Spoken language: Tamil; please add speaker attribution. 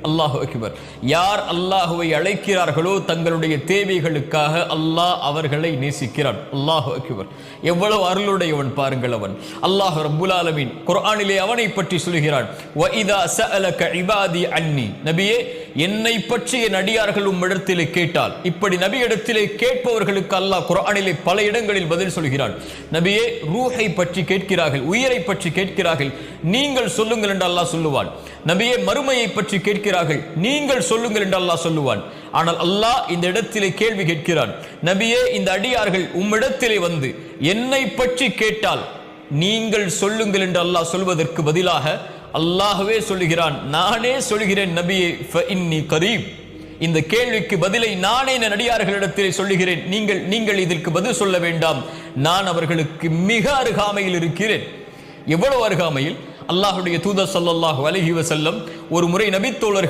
Speaker 1: அல்லாஹு அக்பர். யார் அல்லாஹுவை அழைக்கிறார்களோ தங்களுடைய தேவைகளுக்காக அல்லாஹ் அவர்களை நேசிக்கிறான். அல்லாஹு அக்பர். எவ்வளவு அருளுடையவன் பாருங்கள் அவன். அல்லாஹ் ரப்புல் ஆலமீன் குர்ஆனிலே அவனை பற்றி சொல்கிறான், வஇதா சஅலக இபாதி அன்னி. நபியே, என்னை பற்றி என் அடியார்கள் உம்மிடத்திலே கேட்டால், இப்படி நபியிடத்திலே கேட்பவர்களுக்கு அல்லாஹ் குர்ஆனிலே பல இடங்களில் பதில் சொல்கிறான். நபியே, ரூஹை பற்றி கேட்கிறார்கள், உயிரை பற்றி கேட்கிறார்கள், நீங்கள் சொல்லுங்கள் என்று அல்லாஹ் சொல்லுவான். நபியே, மறுமையை பற்றி கேட்கிறார்கள், நீங்கள் சொல்லுங்கள் என்று அல்லாஹ் சொல்லுவான். ஆனால் அல்லாஹ் இந்த இடத்திலே கேள்வி கேட்கிறான், நபியே, இந்த அடியார்கள் உம்மிடத்திலே வந்து என்னை பற்றி கேட்டால் நீங்கள் சொல்லுங்கள் என்று அல்லாஹ் சொல்வதற்கு பதிலாக அல்லாஹ்வே சொல்லுகிறான், நானே சொல்கிறேன் நபியே, ஃபஇன்னி கரீப். இந்த கேள்விக்கு பதிலை நானே என் அடியார்களிடத்திலே சொல்லுகிறேன், நீங்கள் இதற்கு பதில் சொல்ல வேண்டாம், நான் அவர்களுக்கு மிக அருகாமையில் இருக்கிறேன். எவ்வளவு அருகாமையில்! அல்லாஹ்வுடைய தூதர் ஸல்லல்லாஹு அலைஹி வஸல்லம் ஒரு முறை நபித்தோழர்கள்